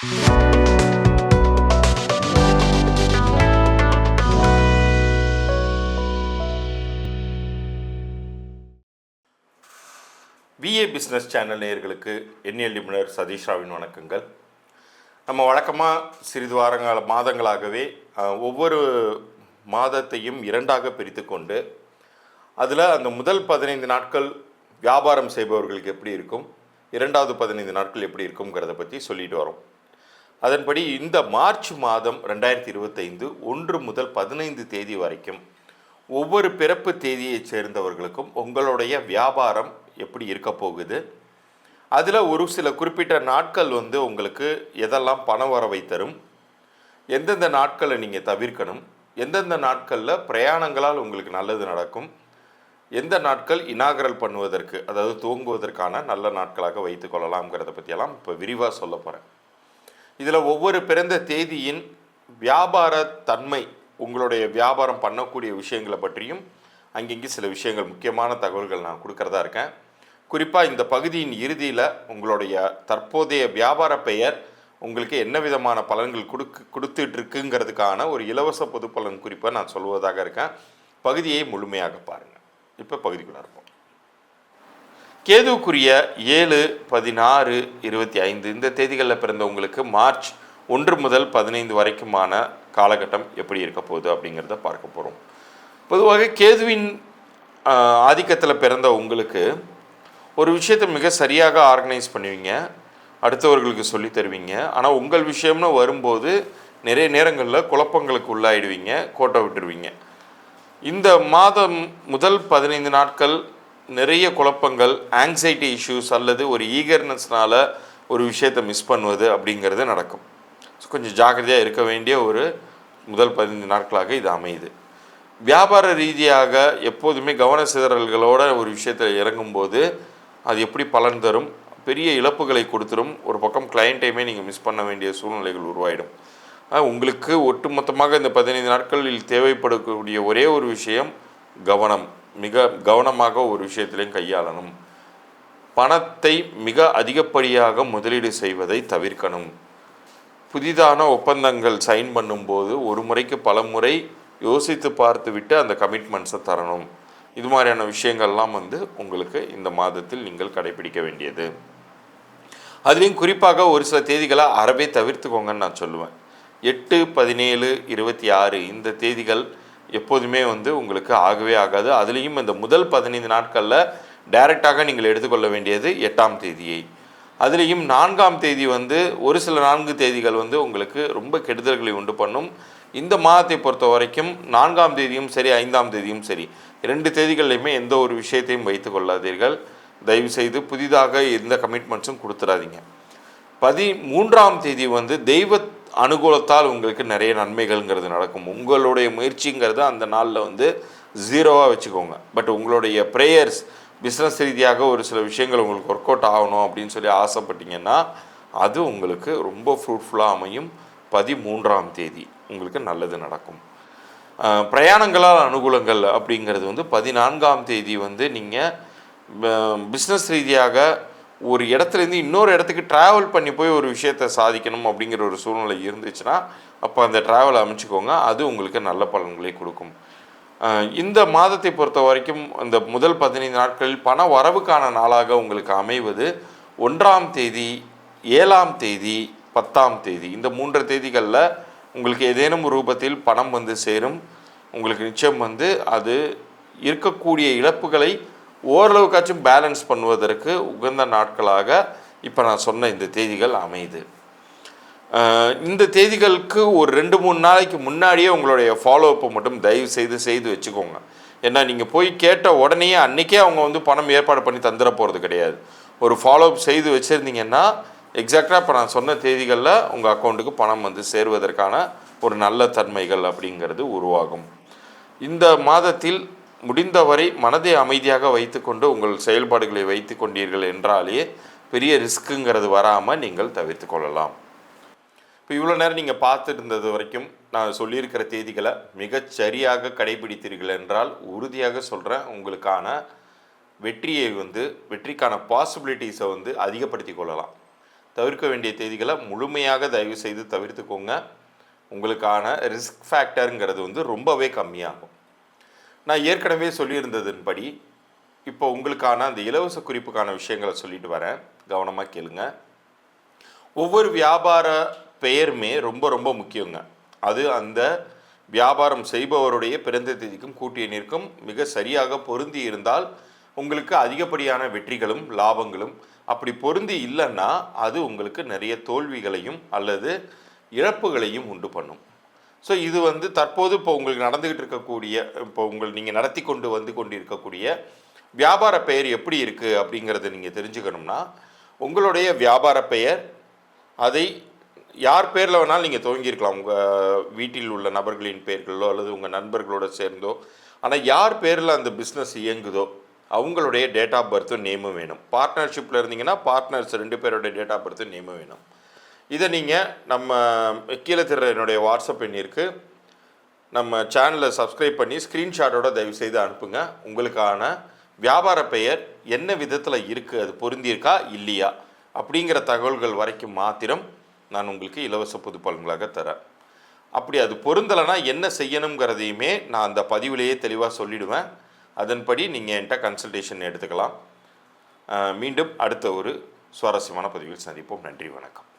VA business channel நேயர்களுக்கு எண்ணியல் நிபுணர் சதீஷ் ராவின் வணக்கங்கள். நம்ம வழக்கமாக சிறிது மாதங்களாகவே ஒவ்வொரு மாதத்தையும் இரண்டாக பிரித்து கொண்டு அதில் அந்த முதல் 15 நாட்கள் வியாபாரம் செய்பவர்களுக்கு எப்படி இருக்கும், இரண்டாவது 15 நாட்கள் எப்படி இருக்குங்கிறத பற்றி சொல்லிட்டு வரோம். அதன்படி இந்த மார்ச் மாதம் 2025 1 முதல் 15 தேதி வரைக்கும் ஒவ்வொரு பிறப்பு தேதியை சேர்ந்தவர்களுக்கும் உங்களுடைய வியாபாரம் எப்படி இருக்க போகுது, அதில் ஒரு சில குறிப்பிட்ட நாட்கள் உங்களுக்கு எதெல்லாம் பண வரவை தரும், எந்தெந்த நாட்களை நீங்கள் தவிர்க்கணும், எந்தெந்த நாட்களில் பிரயாணங்களால் உங்களுக்கு நல்லது நடக்கும், எந்த நாட்கள் இனாகரல் பண்ணுவதற்கு அதாவது துவங்குவதற்கான நல்ல நாட்களாக வைத்து கொள்ளலாம்ங்கிறத பற்றியெல்லாம் இப்போ விரிவாக சொல்ல போகிறேன். இதில் ஒவ்வொரு பிறந்த தேதியின் வியாபார தன்மை, உங்களுடைய வியாபாரம் பண்ணக்கூடிய விஷயங்களை பற்றியும் அங்கங்கே சில விஷயங்கள் முக்கியமான தகவல்கள் நான் கொடுக்கறதா இருக்கேன். குறிப்பாக இந்த பகுதியின் இறுதியில் உங்களுடைய தற்போதைய வியாபார பெயர் உங்களுக்கு என்ன விதமான பலன்கள் கொடுத்துட்ருக்குங்கிறதுக்கான ஒரு இலவச பொது பலன் குறிப்பை நான் சொல்வதாக இருக்கேன். பகுதியை முழுமையாக பாருங்கள். இப்போ பகுதிக்குள்ளே இருப்போம். கேதுக்குரிய 7, 16, 25 இந்த தேதிகளில் பிறந்தவங்களுக்கு மார்ச் 1 முதல் 15 வரைக்குமான காலகட்டம் எப்படி இருக்க போகுது அப்படிங்கிறத பார்க்க போகிறோம். பொதுவாக கேதுவின் ஆதிக்கத்தில் பிறந்த உங்களுக்கு ஒரு விஷயத்தை மிக சரியாக ஆர்கனைஸ் பண்ணுவீங்க, அடுத்தவர்களுக்கு சொல்லி தருவீங்க. ஆனால் உங்கள் விஷயம்னு வரும்போது நிறைய நேரங்களில் குழப்பங்களுக்கு உள்ளாயிடுவீங்க, கோட்டை விட்டுருவீங்க. இந்த மாதம் முதல் 15 நாட்கள் நிறைய குழப்பங்கள், ஆங்ஸைட்டி இஷ்யூஸ் அல்லது ஒரு ஈகர்னஸ்னால் ஒரு விஷயத்தை மிஸ் பண்ணுவது அப்படிங்கிறது நடக்கும். ஸோ கொஞ்சம் ஜாக்கிரதையாக இருக்க வேண்டிய ஒரு முதல் 15 நாட்களாக இது அமையுது. வியாபார ரீதியாக எப்போதுமே கவன சிதறல்களோட ஒரு விஷயத்தில் இறங்கும்போது அது எப்படி பலன் தரும், பெரிய இழப்புகளை கொடுத்துரும். ஒரு பக்கம் கிளையண்ட்டையுமே நீங்கள் மிஸ் பண்ண வேண்டிய சூழ்நிலைகள் உருவாயிடும். உங்களுக்கு ஒட்டுமொத்தமாக இந்த 15 நாட்களில் தேவைப்படக்கூடிய ஒரே ஒரு விஷயம் கவனம். மிக கவனமாக ஒரு விஷயத்திலையும் கையாளணும். பணத்தை மிக அதிகப்படியாக முதலீடு செய்வதை தவிர்க்கணும். புதிதான ஒப்பந்தங்கள் சைன் பண்ணும்போது ஒரு முறைக்கு பல முறை யோசித்து பார்த்து விட்டு அந்த கமிட்மெண்ட்ஸை தரணும். இது மாதிரியான விஷயங்கள்லாம் உங்களுக்கு இந்த மாதத்தில் நீங்கள் கடைபிடிக்க வேண்டியது. அதுலேயும் குறிப்பாக ஒரு சில தேதிகளை அறவே தவிர்த்துக்கோங்கன்னு நான் சொல்லுவேன். 8, 17, 26 இந்த தேதிகள் எப்போதுமே உங்களுக்கு ஆகவே ஆகாது. அதுலேயும் இந்த முதல் 15 நாட்களில் டைரெக்டாக நீங்கள் எடுத்துக்கொள்ள வேண்டியது 8ஆம் தேதியை. அதுலேயும் 4ஆம் தேதி ஒரு சில 4 தேதிகள் உங்களுக்கு ரொம்ப கெடுதல்களை உண்டு பண்ணும். இந்த மாதத்தை பொறுத்த வரைக்கும் 4ஆம் தேதியும் சரி 5ஆம் தேதியும் சரி 2 தேதிகள்லையுமே எந்த ஒரு விஷயத்தையும் வைத்து கொள்ளாதீர்கள். தயவுசெய்து புதிதாக எந்த கமிட்மெண்ட்ஸும் கொடுத்துடாதீங்க. 13ஆம் தேதி தெய்வ அனுகூலத்தால் உங்களுக்கு நிறைய நன்மைகள்ங்கிறது நடக்கும். உங்களுடைய முயற்சிங்கிறது அந்த நாளில் 0வாக வச்சுக்கோங்க. பட் உங்களுடைய ப்ரேயர்ஸ், பிஸ்னஸ் ரீதியாக ஒரு சில விஷயங்கள் உங்களுக்கு ஒர்க் அவுட் ஆகணும் அப்படின்னு சொல்லி ஆசைப்பட்டீங்கன்னா அது உங்களுக்கு ரொம்ப ஃப்ரூட்ஃபுல்லாக அமையும். 13ஆம் தேதி உங்களுக்கு நல்லது நடக்கும். பிரயாணங்களால் அனுகூலங்கள் அப்படிங்கிறது 14ஆம் தேதி நீங்கள் பிஸ்னஸ் ரீதியாக ஒரு இடத்துலேருந்து இன்னொரு இடத்துக்கு ட்ராவல் பண்ணி போய் ஒரு விஷயத்தை சாதிக்கணும் அப்படிங்கிற ஒரு சூழ்நிலை இருந்துச்சுன்னா அப்போ அந்த ட்ராவல் அமைச்சிக்கோங்க. அது உங்களுக்கு நல்ல பலன்களை கொடுக்கும். இந்த மாதத்தை பொறுத்த வரைக்கும் இந்த முதல் 15 நாட்களில் பண வரவுக்கான நாளாக உங்களுக்கு அமைவது 1ஆம் தேதி, 7ஆம் தேதி, 10ஆம் தேதி. இந்த 3 தேதிகளில் உங்களுக்கு ஏதேனும் ரூபத்தில் பணம் சேரும். உங்களுக்கு நிச்சயம் அது இருக்கக்கூடிய இழப்புகளை ஓரளவுக்காச்சும் பேலன்ஸ் பண்ணுவதற்கு உகந்த நாட்களாக இப்போ நான் சொன்ன இந்த தேதிகள் அமையுது. இந்த தேதிகளுக்கு ஒரு 2-3 நாளைக்கு முன்னாடியே உங்களுடைய ஃபாலோஅப்பை மட்டும் தயவு செய்து வச்சுக்கோங்க. ஏன்னா நீங்கள் போய் கேட்ட உடனே அன்றைக்கே அவங்க பணம் ஏற்பாடு பண்ணி தந்துட போகிறது கிடையாது. ஒரு ஃபாலோஅப் செய்து வச்சுருந்தீங்கன்னா எக்ஸாக்டாக இப்போ நான் சொன்ன தேதிகளில் உங்கள் அக்கௌண்ட்டுக்கு பணம் சேருவதற்கான ஒரு நல்ல தன்மைகள் அப்படிங்கிறது உருவாகும். இந்த மாதத்தில் முடிந்தவரை மனதை அமைதியாக வைத்துக்கொண்டு உங்கள் செயல்பாடுகளை வைத்து கொண்டீர்கள் என்றாலே பெரிய ரிஸ்க்குங்கிறது வராமல் நீங்கள் தவிர்த்து கொள்ளலாம். இப்போ இவ்வளோ நேரம் நீங்கள் பார்த்துட்டு இருந்தது வரைக்கும் நான் சொல்லியிருக்கிற தேதிகளை மிகச்சரியாக கடைபிடித்தீர்கள் என்றால் உறுதியாக சொல்கிறேன், உங்களுக்கான வெற்றியை வெற்றிக்கான பாசிபிலிட்டிஸை அதிகப்படுத்தி கொள்ளலாம். தவிர்க்க வேண்டிய தேதிகளை முழுமையாக தயவு செய்து தவிர்த்துக்கோங்க. உங்களுக்கான ரிஸ்க் ஃபேக்டருங்கிறது வந்து ரொம்பவே கம்மியாகும். நான் ஏற்கனவே சொல்லியிருந்ததன்படி இப்போ உங்களுக்கான அந்த இலவச குறிப்புக்கான விஷயங்களை சொல்லிட்டு வரேன், கவனமாக கேளுங்க. ஒவ்வொரு வியாபார பெயருமே ரொம்ப ரொம்ப முக்கியங்க. அது அந்த வியாபாரம் செய்பவருடைய பிறந்த தேதிக்கும் கூட்டு எண்ணிற்கும் மிக சரியாக பொருந்தி இருந்தால் உங்களுக்கு அதிகப்படியான வெற்றிகளும் லாபங்களும், அப்படி பொருந்தி இல்லைன்னா அது உங்களுக்கு நிறைய தோல்விகளையும் அல்லது இழப்புகளையும் உண்டு பண்ணும். ஸோ இது வந்து தற்போது இப்போ உங்களுக்கு நடந்துக்கிட்டு இருக்கக்கூடிய, இப்போ நீங்கள் நடத்தி கொண்டிருக்கக்கூடிய வியாபார பெயர் எப்படி இருக்குது அப்படிங்கிறத நீங்கள் தெரிஞ்சுக்கணும்னா, உங்களுடைய வியாபார பெயர் அதை யார் பேரில் வேணாலும் நீங்கள் துவங்கியிருக்கலாம், உங்கள் வீட்டில் உள்ள நபர்களின் பெயர்களோ அல்லது உங்கள் நண்பர்களோட சேர்ந்தோ. ஆனால் யார் பேரில் அந்த பிஸ்னஸ் இயங்குதோ அவங்களுடைய டேட் ஆஃப் பர்த்தும் நேமும் வேணும். பார்ட்னர்ஷிப்பில் இருந்தீங்கன்னா பார்ட்னர்ஸ் 2 பேரோட டேட் ஆஃப் பர்த்தும் நேமும் வேணும். இதை நீங்கள் நம்ம கீழே தர என்னுடைய வாட்ஸ்அப் எண்ணிற்கு நம்ம சேனலை சப்ஸ்கிரைப் பண்ணி ஸ்க்ரீன்ஷாட்டோட தயவுசெய்து அனுப்புங்க. உங்களுக்கான வியாபார பெயர் என்ன விதத்தில் இருக்குது, அது பொருந்தியிருக்கா இல்லையா அப்படிங்கிற தகவல்கள் வரைக்கும் மாத்திரம் நான் உங்களுக்கு இலவச பொது பலன்களாக தரேன். அப்படி அது பொருந்தலைன்னா என்ன செய்யணுங்கிறதையுமே நான் அந்த பதிவிலேயே தெளிவாக சொல்லிவிடுவேன். அதன்படி நீங்கள் என்கிட்ட கன்சல்டேஷன் எடுத்துக்கலாம். மீண்டும் அடுத்த ஒரு சுவாரஸ்யமான பதிவில் சந்திப்போம். நன்றி, வணக்கம்.